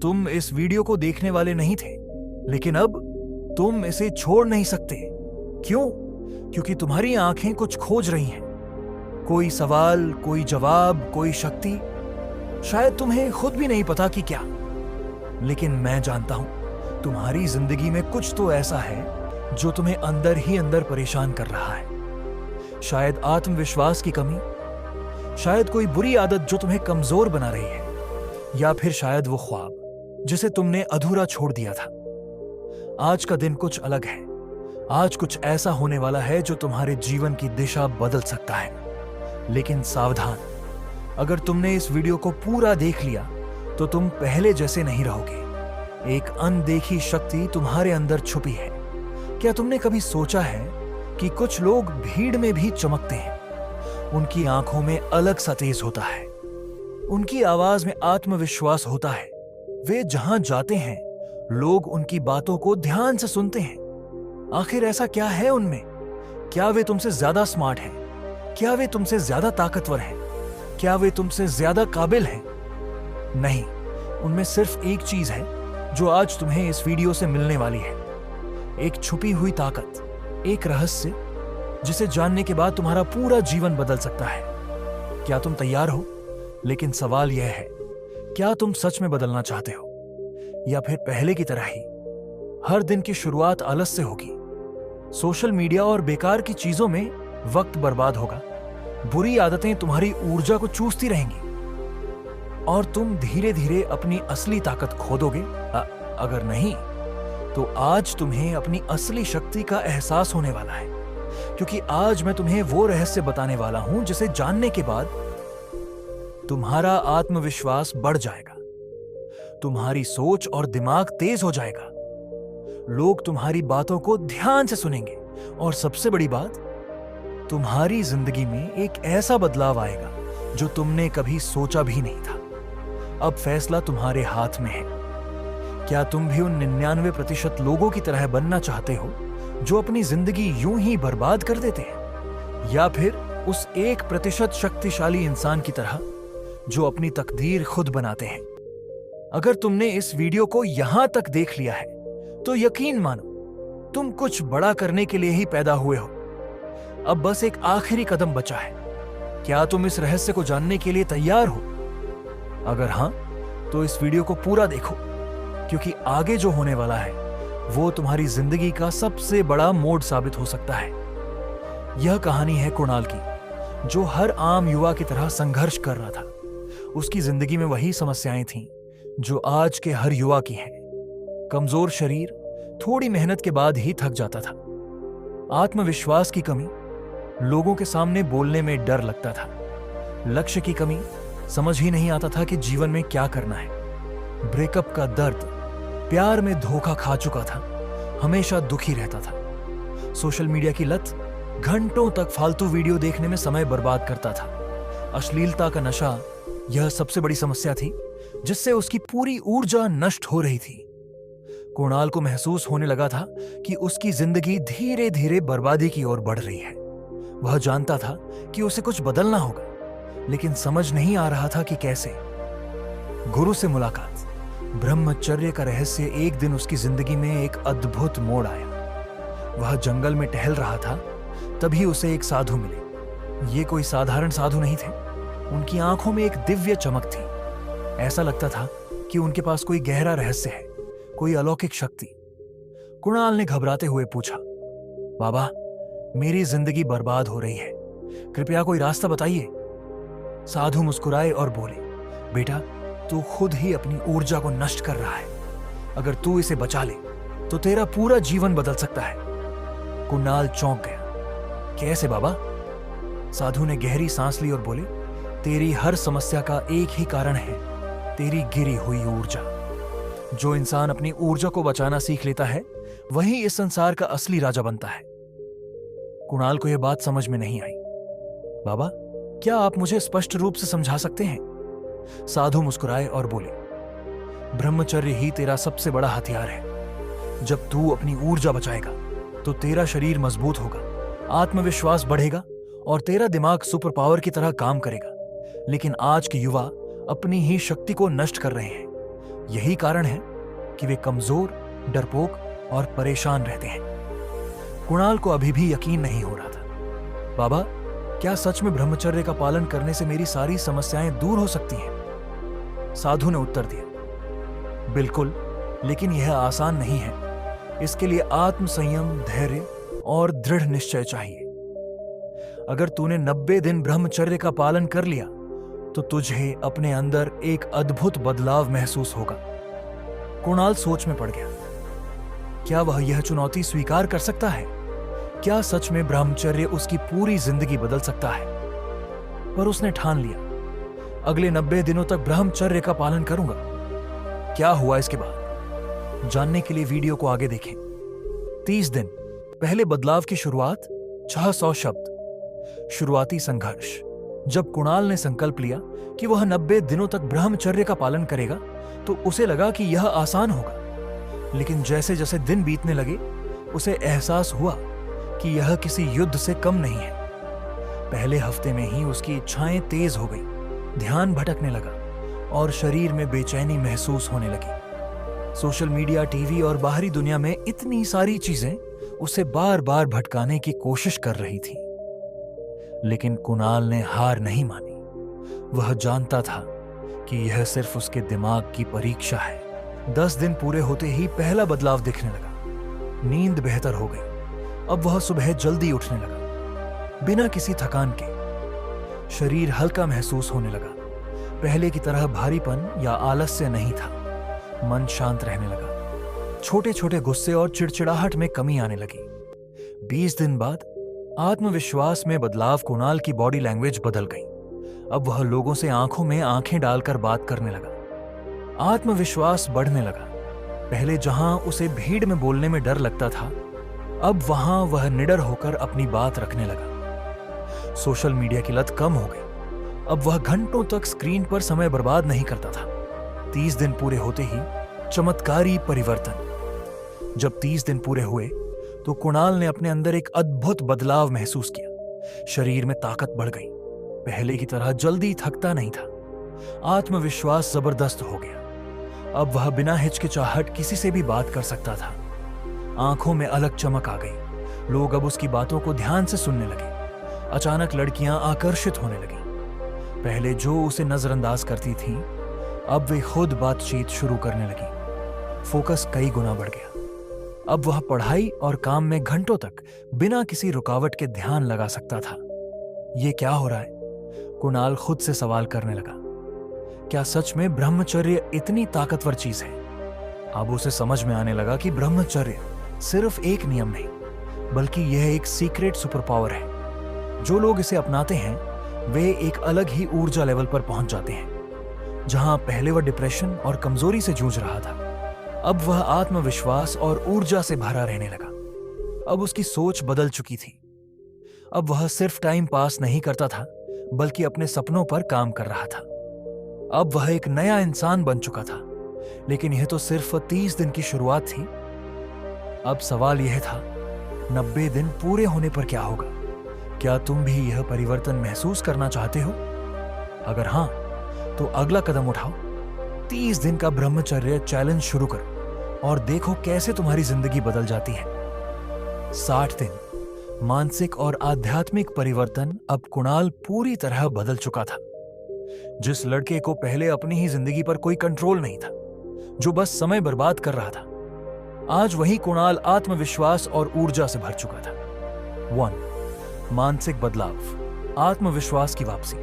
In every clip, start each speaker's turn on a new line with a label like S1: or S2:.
S1: तुम इस वीडियो को देखने वाले नहीं थे, लेकिन अब तुम इसे छोड़ नहीं सकते। क्यों? क्योंकि तुम्हारी आंखें कुछ खोज रही हैं। कोई सवाल, कोई जवाब, कोई शक्ति। शायद तुम्हें खुद भी नहीं पता कि क्या, लेकिन मैं जानता हूं तुम्हारी जिंदगी में कुछ तो ऐसा है जो तुम्हें अंदर ही अंदर परेशान कर रहा है। शायद आत्मविश्वास की कमी, शायद कोई बुरी आदत जो तुम्हें कमजोर बना रही है, या फिर शायद वो ख्वाब जिसे तुमने अधूरा छोड़ दिया था। आज का दिन कुछ अलग है। आज कुछ ऐसा होने वाला है जो तुम्हारे जीवन की दिशा बदल सकता है। लेकिन सावधान, अगर तुमने इस वीडियो को पूरा देख लिया तो तुम पहले जैसे नहीं रहोगे। एक अनदेखी शक्ति तुम्हारे अंदर छुपी है। क्या तुमने कभी सोचा है कि कुछ लोग भीड़ में भी चमकते हैं? उनकी आंखों में अलग सा तेज होता है, उनकी आवाज में आत्मविश्वास होता है। वे जहां जाते हैं लोग उनकी बातों को ध्यान से सुनते हैं। आखिर ऐसा क्या है उनमें? क्या वे तुमसे ज्यादा स्मार्ट हैं? क्या वे तुमसे ज्यादा ताकतवर हैं? क्या वे तुमसे ज्यादा काबिल हैं? नहीं, उनमें सिर्फ एक चीज है जो आज तुम्हें इस वीडियो से मिलने वाली है। एक छुपी हुई ताकत, एक रहस्य जिसे जानने के बाद तुम्हारा पूरा जीवन बदल सकता है। क्या तुम तैयार हो? लेकिन सवाल यह है, क्या तुम सच में बदलना चाहते हो, या फिर पहले की तरह ही हर दिन की शुरुआत आलस से होगी? सोशल मीडिया और बेकार की चीजों में वक्त बर्बाद होगा, बुरी आदतें तुम्हारी ऊर्जा को चूसती रहेंगी और तुम धीरे धीरे अपनी असली ताकत खो दोगे। अगर नहीं तो आज तुम्हें अपनी असली शक्ति का एहसास होने वाला है, क्योंकि आज मैं तुम्हें वो रहस्य बताने वाला हूं जिसे जानने के बाद तुम्हारा आत्मविश्वास बढ़ जाएगा, तुम्हारी सोच और दिमाग तेज हो जाएगा, लोग तुम्हारी बातों को ध्यान से सुनेंगे और सबसे बड़ी बात, तुम्हारी जिंदगी में एक ऐसा बदलाव आएगा जो तुमने कभी सोचा भी नहीं था। अब फैसला तुम्हारे हाथ में है। क्या तुम भी उन 99% लोगों की तरह बनना चाहते हो जो अपनी जिंदगी यूं ही बर्बाद कर देते हैं, या फिर उस 1% शक्तिशाली इंसान की तरह जो अपनी तकदीर खुद बनाते हैं? अगर तुमने इस वीडियो को यहां तक देख लिया है तो यकीन मानो तुम कुछ बड़ा करने के लिए ही पैदा हुए हो। अब बस एक आखिरी कदम बचा है। क्या तुम इस रहस्य को जानने के लिए तैयार हो? अगर हां तो इस वीडियो को पूरा देखो, क्योंकि आगे जो होने वाला है वो तुम्हारी जिंदगी का सबसे बड़ा मोड़ साबित हो सकता है। यह कहानी है कुणाल की, जो हर आम युवा की तरह संघर्ष कर रहा था। उसकी जिंदगी में वही समस्याएं थीं जो आज के हर युवा की हैं। कमजोर शरीर, थोड़ी मेहनत के बाद ही थक जाता था। आत्मविश्वास की कमी, लोगों के सामने बोलने में डर लगता था। लक्ष्य की कमी, समझ ही नहीं आता था कि जीवन में क्या करना है। ब्रेकअप का दर्द, प्यार में धोखा खा चुका था, हमेशा दुखी रहता था। सोशल मीडिया की लत, घंटों तक फालतू वीडियो देखने में समय बर्बाद करता था। अश्लीलता का नशा, यह सबसे बड़ी समस्या थी जिससे उसकी पूरी ऊर्जा नष्ट हो रही थी। कुणाल को महसूस होने लगा था कि उसकी जिंदगी धीरे धीरे बर्बादी की ओर बढ़ रही है। वह जानता था कि उसे कुछ बदलना होगा, लेकिन समझ नहीं आ रहा था कि कैसे। गुरु से मुलाकात, ब्रह्मचर्य का रहस्य एक दिन उसकी जिंदगी में एक अद्भुत मोड़ आया। वह जंगल में टहल रहा था, तभी उसे एक साधु मिले। ये कोई साधारण साधु नहीं थे। उनकी आंखों में एक दिव्य चमक थी। ऐसा लगता था कि उनके पास कोई गहरा रहस्य है, कोई अलौकिक शक्ति। कुणाल ने घबराते हुए पूछा, बाबा, मेरी जिंदगी बर्बाद हो रही है, कृपया कोई रास्ता बताइए। साधु मुस्कुराए और बोले, बेटा, तू खुद ही अपनी ऊर्जा को नष्ट कर रहा है। अगर तू इसे बचा ले तो तेरा पूरा जीवन बदल सकता है। कुणाल चौंक गया। कैसे बाबा? साधु ने गहरी सांस ली और बोले, तेरी हर समस्या का एक ही कारण है, तेरी गिरी हुई ऊर्जा। जो इंसान अपनी ऊर्जा को बचाना सीख लेता है वही इस संसार का असली राजा बनता है। कुणाल को यह बात समझ में नहीं आई। बाबा, क्या आप मुझे स्पष्ट रूप से समझा सकते हैं? साधु मुस्कुराए और बोले, ब्रह्मचर्य ही तेरा सबसे बड़ा हथियार है। जब तू अपनी ऊर्जा बचाएगा तो तेरा शरीर मजबूत होगा, आत्मविश्वास बढ़ेगा और तेरा दिमाग सुपर पावर की तरह काम करेगा। लेकिन आज के युवा अपनी ही शक्ति को नष्ट कर रहे हैं। यही कारण है कि वे कमजोर, डरपोक और परेशान रहते हैं। कुणाल को अभी भी यकीन नहीं हो रहा था। बाबा, क्या सच में ब्रह्मचर्य का पालन करने से मेरी सारी समस्याएं दूर हो सकती हैं? साधु ने उत्तर दिया, बिल्कुल, लेकिन यह आसान नहीं है। इसके लिए आत्म संयम, धैर्य और दृढ़ निश्चय चाहिए। अगर तूने 90 दिन ब्रह्मचर्य का पालन कर लिया तो तुझे अपने अंदर एक अद्भुत बदलाव महसूस होगा। कुणाल सोच में पड़ गया। क्या वह यह चुनौती स्वीकार कर सकता है? क्या सच में ब्रह्मचर्य उसकी पूरी जिंदगी बदल सकता है? पर उसने ठान लिया, अगले 90 दिनों तक ब्रह्मचर्य का पालन करूंगा। क्या हुआ इसके बाद? जानने के लिए वीडियो को आगे देखें। 30 दिन, पहले बदलाव की शुरुआत, 600 शब्द। शुरुआती संघर्ष। जब कुणाल ने संकल्प लिया कि वह 90 दिनों तक ब्रह्मचर्य का पालन करेगा तो उसे लगा कि यह आसान होगा। लेकिन जैसे जैसे दिन बीतने लगे उसे एहसास हुआ कि यह किसी युद्ध से कम नहीं है। पहले हफ्ते में ही उसकी इच्छाएं तेज हो गई, ध्यान भटकने लगा और शरीर में बेचैनी महसूस होने लगी। सोशल मीडिया, टीवी और बाहरी दुनिया में इतनी सारी चीजें उसे बार बार भटकाने की कोशिश कर रही थी। लेकिन कुणाल ने हार नहीं मानी। वह जानता था कि यह सिर्फ उसके दिमाग की परीक्षा है। 10 दिन पूरे होते ही पहला बदलाव दिखने लगा। नींद बेहतर हो गई। अब वह सुबह जल्दी उठने लगा, बिना किसी थकान के। शरीर हल्का महसूस होने लगा। पहले की तरह भारीपन या आलस्य नहीं था। मन शांत रहने लगा। छोटे छोटे गुस्से और चिड़चिड़ाहट में कमी आने लगी। 20 दिन बाद आत्मविश्वास में बदलाव। कुणाल की बॉडी लैंग्वेज बदल गई। अब वह लोगों से आंखों में आंखें डालकर बात करने लगा। आत्मविश्वास बढ़ने लगा। पहले जहां उसे भीड़ में बोलने में डर लगता था, अब वहां वह निडर होकर अपनी बात रखने लगा। सोशल मीडिया की लत कम हो गई। अब वह घंटों तक स्क्रीन पर समय बर्बाद नहीं करता था। 30 दिन पूरे होते ही चमत्कारी परिवर्तन। जब 30 दिन पूरे हुए तो कुणाल ने अपने अंदर एक अद्भुत बदलाव महसूस किया। शरीर में ताकत बढ़ गई। पहले की तरह जल्दी थकता नहीं था। आत्मविश्वास जबरदस्त हो गया। अब वह बिना हिचकिचाहट किसी से भी बात कर सकता था। आंखों में अलग चमक आ गई। लोग अब उसकी बातों को ध्यान से सुनने लगे। अचानक लड़कियां आकर्षित होने लगी। पहले जो उसे नजरअंदाज करती थीं, अब वे खुद बातचीत शुरू करने लगी। फोकस कई गुना बढ़ गया। अब वह पढ़ाई और काम में घंटों तक बिना किसी रुकावट के ध्यान लगा सकता था। यह क्या हो रहा है? कुणाल खुद से सवाल करने लगा। क्या सच में ब्रह्मचर्य इतनी ताकतवर चीज है? अब उसे समझ में आने लगा कि ब्रह्मचर्य सिर्फ एक नियम नहीं, बल्कि यह एक सीक्रेट सुपर पावर है। जो लोग इसे अपनाते हैं वे एक अलग ही ऊर्जा लेवल पर पहुंच जाते हैं। जहां पहले वह डिप्रेशन और कमजोरी से जूझ रहा था, अब वह आत्मविश्वास और ऊर्जा से भरा रहने लगा। अब उसकी सोच बदल चुकी थी। अब वह सिर्फ टाइम पास नहीं करता था, बल्कि अपने सपनों पर काम कर रहा था। अब वह एक नया इंसान बन चुका था। लेकिन यह तो सिर्फ 30 दिन की शुरुआत थी। अब सवाल यह था, 90 दिन पूरे होने पर क्या होगा? क्या तुम भी यह परिवर्तन महसूस करना चाहते हो? अगर हां, तो अगला कदम उठाओ। 30 दिन का ब्रह्मचर्य चैलेंज शुरू करो और देखो कैसे तुम्हारी जिंदगी बदल जाती है। 60 दिन, मानसिक और आध्यात्मिक परिवर्तन। अब कुणाल पूरी तरह बदल चुका था। जिस लड़के को पहले अपनी ही जिंदगी पर कोई कंट्रोल नहीं था, जो बस समय बर्बाद कर रहा था, आज वही कुणाल आत्मविश्वास और ऊर्जा से भर चुका था। 1. मानसिक बदलाव, आत्मविश्वास की वापसी।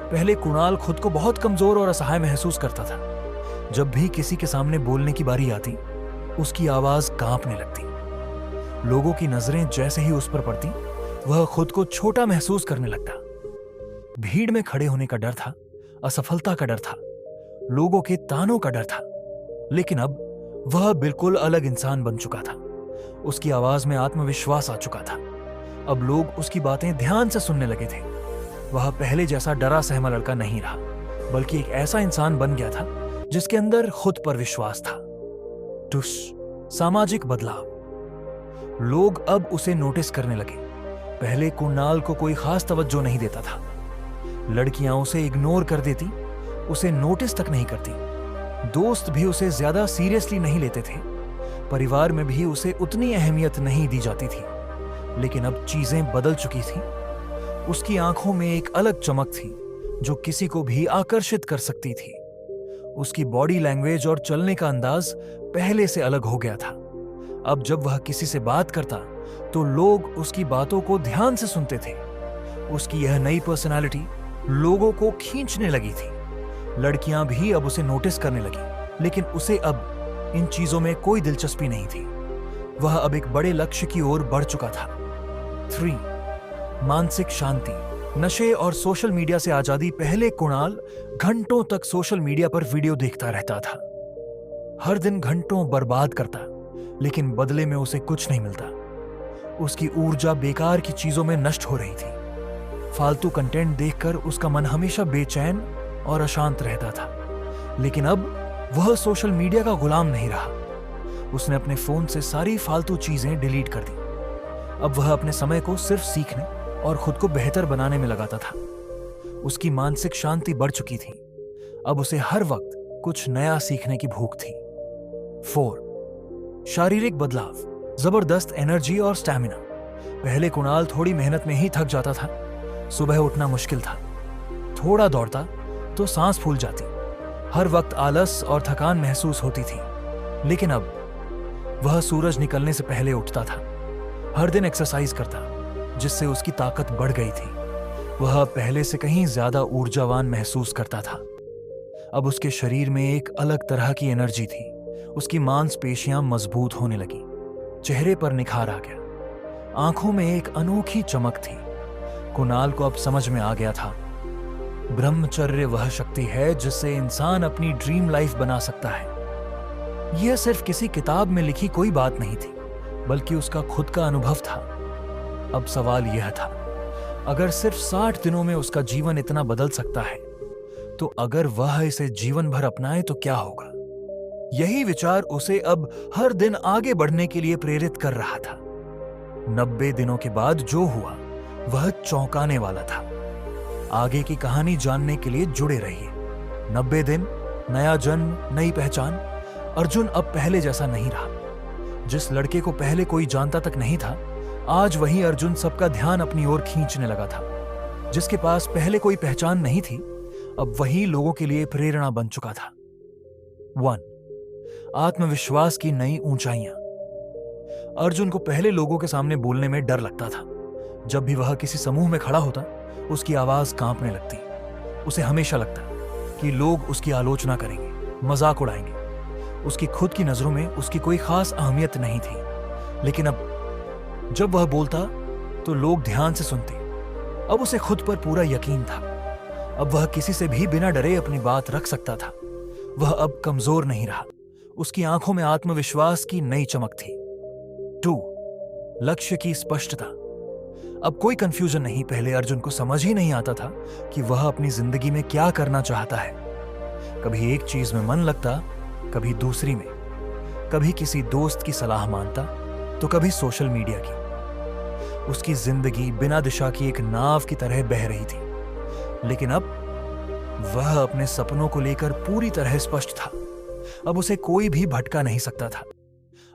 S1: पहले कुणाल खुद को बहुत कमजोर और असहाय महसूस करता था। जब भी किसी के सामने बोलने की बारी आती, उसकी आवाज कांपने लगती। लोगों की नजरें जैसे ही उस पर पड़ती, वह खुद को छोटा महसूस करने लगता। भीड़ में खड़े होने का डर था, असफलता का डर था, लोगों के तानों का डर था। लेकिन अब वह बिल्कुल अलग इंसान बन चुका था। उसकी आवाज में आत्मविश्वास आ चुका था। अब लोग उसकी बातें ध्यान से सुनने लगे थे। वह पहले जैसा डरा सहमा लड़का नहीं रहा, बल्कि एक ऐसा इंसान बन गया था जिसके अंदर खुद पर विश्वास था। टुश, सामाजिक बदलाव। लोग अब उसे नोटिस करने लगे। पहले कुणाल को कोई खास तवज्जो नहीं देता था। लड़कियां उसे इग्नोर कर देती, उसे नोटिस तक नहीं करती। दोस्त भी उसे ज्यादा सीरियसली नहीं लेते थे, परिवार में भी उसे उतनी अहमियत नहीं दी जाती थी। लेकिन अब चीजें बदल चुकी थीं। उसकी आंखों में एक अलग चमक थी जो किसी को भी आकर्षित कर सकती थी। उसकी बॉडी लैंग्वेज और चलने का अंदाज पहले से अलग हो गया था। अब जब वह किसी से बात करता तो लोग उसकी बातों को ध्यान से सुनते थे। उसकी यह नई पर्सनालिटी लोगों को खींचने लगी थी। लड़कियां भी अब उसे नोटिस करने लगी, लेकिन उसे अब इन चीजों में कोई दिलचस्पी नहीं थी। वह अब एक बड़े लक्ष्य की ओर बढ़ चुका था। 3. मानसिक शांति, नशे और सोशल मीडिया से आजादी। पहले कुणाल घंटों तक सोशल मीडिया पर वीडियो देखता रहता था। हर दिन घंटों बर्बाद करता, लेकिन बदले में उसे कुछ नहीं मिलता। उसकी ऊर्जा बेकार की चीजों में नष्ट हो रही थी। फालतू कंटेंट देखकर उसका मन हमेशा बेचैन और अशांत रहता था। लेकिन अब वह सोशल मीडिया का गुलाम नहीं रहा। उसने अपने फोन से सारी फालतू चीजें डिलीट कर दी। अब वह अपने समय को सिर्फ सीखने और खुद को बेहतर बनाने में लगाता था। उसकी मानसिक शांति बढ़ चुकी थी। अब उसे हर वक्त कुछ नया सीखने की भूख थी। 4. शारीरिक बदलाव, जबरदस्त एनर्जी और स्टैमिना। पहले कुणाल थोड़ी मेहनत में ही थक जाता था। सुबह उठना मुश्किल था। थोड़ा दौड़ता तो सांस फूल जाती। हर वक्त आलस और थकान महसूस होती थी। लेकिन अब वह सूरज निकलने से पहले उठता था। हर दिन एक्सरसाइज करता, जिससे उसकी ताकत बढ़ गई थी। वह पहले से कहीं ज्यादा ऊर्जावान महसूस करता था। अब उसके शरीर में एक अलग तरह की एनर्जी थी। उसकी मांसपेशियां मजबूत होने लगी। चेहरे पर निखार आ गया। आंखों में एक अनोखी चमक थी। कुणाल को अब समझ में आ गया था, ब्रह्मचर्य वह शक्ति है जिससे इंसान अपनी ड्रीम लाइफ बना सकता है। यह सिर्फ किसी किताब में लिखी कोई बात नहीं थी, बल्कि उसका खुद का अनुभव था। अब सवाल यह था, अगर सिर्फ 60 दिनों में उसका जीवन इतना बदल सकता है, तो अगर वह इसे जीवन भर अपनाए तो क्या होगा? यही विचार उसे अब हर दिन आगे बढ़ने के लिए प्रेरित कर रहा था। 90 दिनों के बाद जो हुआ वह चौंकाने वाला था। आगे की कहानी जानने के लिए जुड़े रहिए। 90 दिन, नया जन्म, नई पहचान। अर्जुन अब पहले जैसा नहीं रहा। जिस लड़के को पहले कोई जानता तक नहीं था, आज वही अर्जुन सबका ध्यान अपनी ओर खींचने लगा था। जिसके पास पहले कोई पहचान नहीं थी, अब वही लोगों के लिए प्रेरणा बन चुका था। 1. आत्मविश्वास की नई ऊंचाइयां। अर्जुन को पहले लोगों के सामने बोलने में डर लगता था। जब भी वह किसी समूह में खड़ा होता, उसकी आवाज कांपने लगती। उसे हमेशा लगता कि लोग उसकी आलोचना करेंगे, मजाक उड़ाएंगे। उसकी खुद की नजरों में उसकी कोई खास अहमियत नहीं थी। लेकिन अब जब वह बोलता तो लोग ध्यान से सुनते। अब उसे खुद पर पूरा यकीन था। अब वह किसी से भी बिना डरे अपनी बात रख सकता था। वह अब कमजोर नहीं रहा। उसकी आंखों में आत्मविश्वास की नई चमक थी। 2. लक्ष्य की स्पष्टता। अब कोई कंफ्यूजन नहीं। पहले अर्जुन को समझ ही नहीं आता था कि वह अपनी जिंदगी में क्या करना चाहता है। कभी एक चीज में मन लगता, कभी दूसरी में। कभी किसी दोस्त की सलाह मानता, तो कभी सोशल मीडिया की। उसकी जिंदगी बिना दिशा की एक नाव की तरह बह रही थी। लेकिन अब वह अपने सपनों को लेकर पूरी तरह स्पष्ट था। अब उसे कोई भी भटका नहीं सकता था।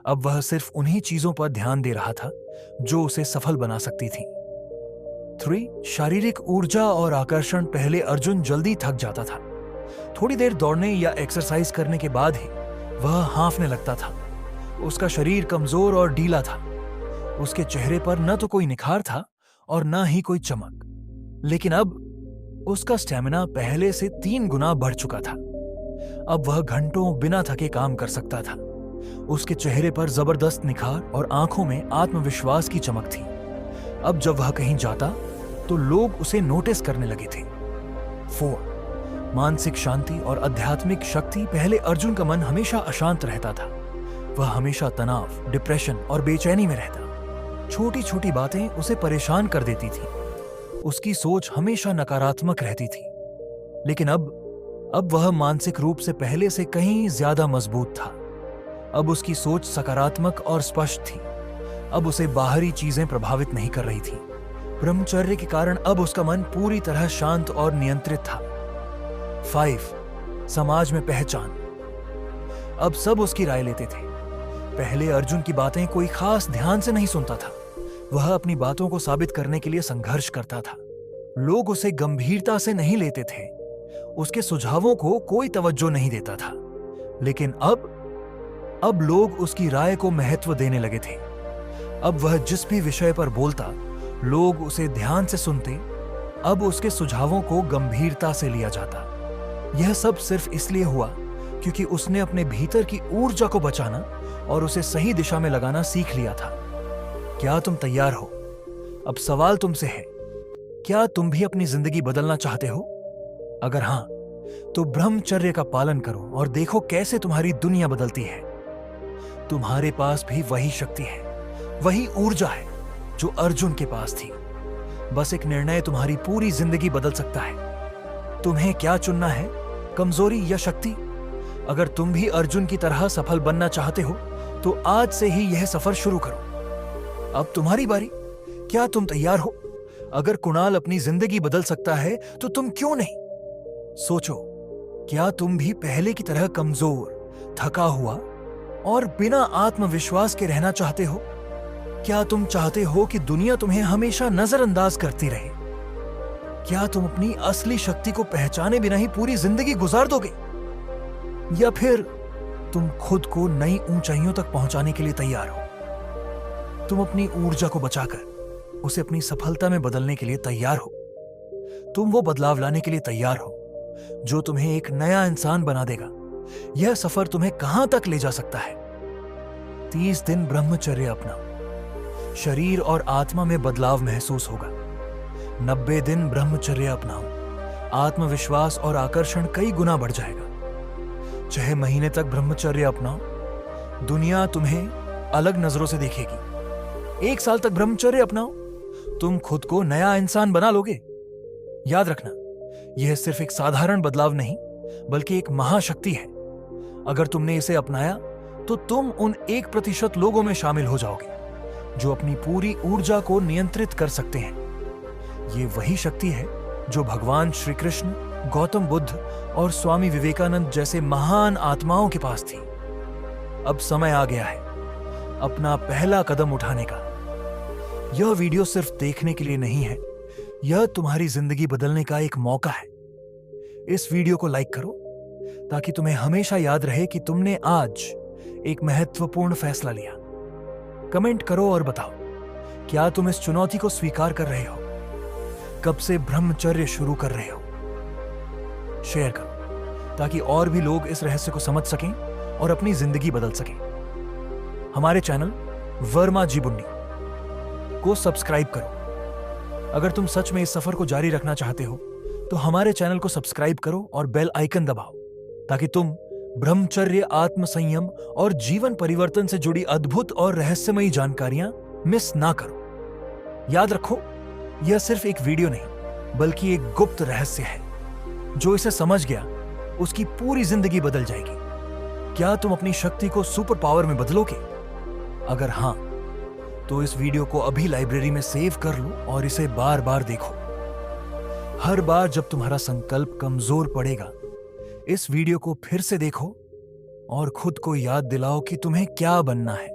S1: अब वह सिर्फ उन्हीं चीजों पर ध्यान दे रहा था जो उसे सफल बना सकती थी। 3. शारीरिक ऊर्जा और आकर्षण। पहले अर्जुन जल्दी थक जाता था। थोड़ी देर दौड़ने या एक्सरसाइज करने के बाद ही वह हांफने लगता था। उसका शरीर कमजोर और ढीला था। उसके चेहरे पर न तो कोई निखार था और न ही कोई चमक। लेकिन अब उसका स्टैमिना पहले से 3 गुना बढ़ चुका था। अब वह घंटों बिना थके काम कर सकता था। उसके चेहरे पर जबरदस्त निखार और आंखों में आत्मविश्वास की चमक थी। अब जब वह कहीं जाता तो लोग उसे नोटिस करने लगे थे। 4. मानसिक शांति और आध्यात्मिक शक्ति। पहले अर्जुन का मन हमेशा अशांत रहता था। वह हमेशा तनाव, डिप्रेशन और बेचैनी में रहता। छोटी छोटी बातें उसे परेशान कर देती थी। उसकी सोच हमेशा नकारात्मक रहती थी। लेकिन अब वह मानसिक रूप से पहले से कहीं ज्यादा मजबूत था। अब उसकी सोच सकारात्मक और स्पष्ट थी। अब उसे बाहरी चीजें प्रभावित नहीं कर रही थी। ब्रह्मचर्य के कारण अब उसका मन पूरी तरह शांत और नियंत्रित था। 5. समाज में पहचान। अब सब उसकी राय लेते थे। पहले अर्जुन की बातें कोई खास ध्यान से नहीं सुनता था। वह अपनी बातों को साबित करने के लिए संघर्ष करता था। लोग उसे गंभीरता से नहीं लेते थे। उसके सुझावों को कोई तवज्जो नहीं देता था। लेकिन अब लोग उसकी राय को महत्व देने लगे थे। अब वह जिस भी विषय पर बोलता, लोग उसे ध्यान से सुनते। अब उसके सुझावों को गंभीरता से लिया जाता। यह सब सिर्फ इसलिए हुआ क्योंकि उसने अपने भीतर की ऊर्जा को बचाना और उसे सही दिशा में लगाना सीख लिया था। क्या तुम तैयार हो? अब सवाल तुमसे है, क्या तुम भी अपनी जिंदगी बदलना चाहते हो? अगर हां, तो ब्रह्मचर्य का पालन करो और देखो कैसे तुम्हारी दुनिया बदलती है। तुम्हारे पास भी वही शक्ति है, वही ऊर्जा है जो अर्जुन के पास थी। बस एक निर्णय तुम्हारी पूरी जिंदगी बदल सकता है। तुम्हें क्या चुनना है, कमजोरी या शक्ति? अगर तुम भी अर्जुन की तरह सफल बनना चाहते हो तो आज से ही यह सफर शुरू करो। अब तुम्हारी बारी। क्या तुम तैयार हो? अगर कुणाल अपनी जिंदगी बदल सकता है तो तुम क्यों नहीं? सोचो, क्या तुम भी पहले की तरह कमजोर, थका हुआ और बिना आत्मविश्वास के रहना चाहते हो? क्या तुम चाहते हो कि दुनिया तुम्हें हमेशा नजरअंदाज करती रहे? क्या तुम अपनी असली शक्ति को पहचाने बिना ही पूरी जिंदगी गुजार दोगे? या फिर तुम खुद को नई ऊंचाइयों तक पहुंचाने के लिए तैयार हो? तुम अपनी ऊर्जा को बचाकर उसे अपनी सफलता में बदलने के लिए तैयार हो? तुम वो बदलाव लाने के लिए तैयार हो जो तुम्हें एक नया इंसान बना देगा? यह सफर तुम्हें कहां तक ले जा सकता है? 30 दिन ब्रह्मचर्य अपनाओ, शरीर और आत्मा में बदलाव महसूस होगा। 90 दिन ब्रह्मचर्य अपनाओ, आत्मविश्वास और आकर्षण कई गुना बढ़ जाएगा। 6 महीने तक ब्रह्मचर्य अपनाओ, दुनिया तुम्हें अलग नजरों से देखेगी। 1 साल तक ब्रह्मचर्य अपनाओ, तुम खुद को नया इंसान बना लोगे। याद रखना, यह सिर्फ एक साधारण बदलाव नहीं बल्कि एक महाशक्ति है। अगर तुमने इसे अपनाया तो तुम उन 1% लोगों में शामिल हो जाओगे जो अपनी पूरी ऊर्जा को नियंत्रित कर सकते हैं। ये वही शक्ति है जो भगवान श्री कृष्ण, गौतम बुद्ध और स्वामी विवेकानंद जैसे महान आत्माओं के पास थी। अब समय आ गया है अपना पहला कदम उठाने का। यह वीडियो सिर्फ देखने के लिए नहीं है, यह तुम्हारी जिंदगी बदलने का एक मौका है। इस वीडियो को लाइक करो ताकि तुम्हें हमेशा याद रहे कि तुमने आज एक महत्वपूर्ण फैसला लिया। कमेंट करो और बताओ, क्या तुम इस चुनौती को स्वीकार कर रहे हो? कब से ब्रह्मचर्य शुरू कर रहे हो? शेयर करो ताकि और भी लोग इस रहस्य को समझ सकें और अपनी जिंदगी बदल सकें। हमारे चैनल वर्मा जी बुन्नी को सब्सक्राइब करो। अगर तुम सच में इस सफर को जारी रखना चाहते हो तो हमारे चैनल को सब्सक्राइब करो और बेल आइकन दबाओ ताकि तुम ब्रह्मचर्य, आत्मसंयम और जीवन परिवर्तन से जुड़ी अद्भुत और रहस्यमयी जानकारियां मिस ना करो। याद रखो, यह सिर्फ एक वीडियो नहीं बल्कि एक गुप्त रहस्य है। जो इसे समझ गया उसकी पूरी जिंदगी बदल जाएगी। क्या तुम अपनी शक्ति को सुपर पावर में बदलोगे? अगर हां, तो इस वीडियो को अभी लाइब्रेरी में सेव कर लो और इसे बार बार देखो। हर बार जब तुम्हारा संकल्प कमजोर पड़ेगा, इस वीडियो को फिर से देखो और खुद को याद दिलाओ कि तुम्हें क्या बनना है।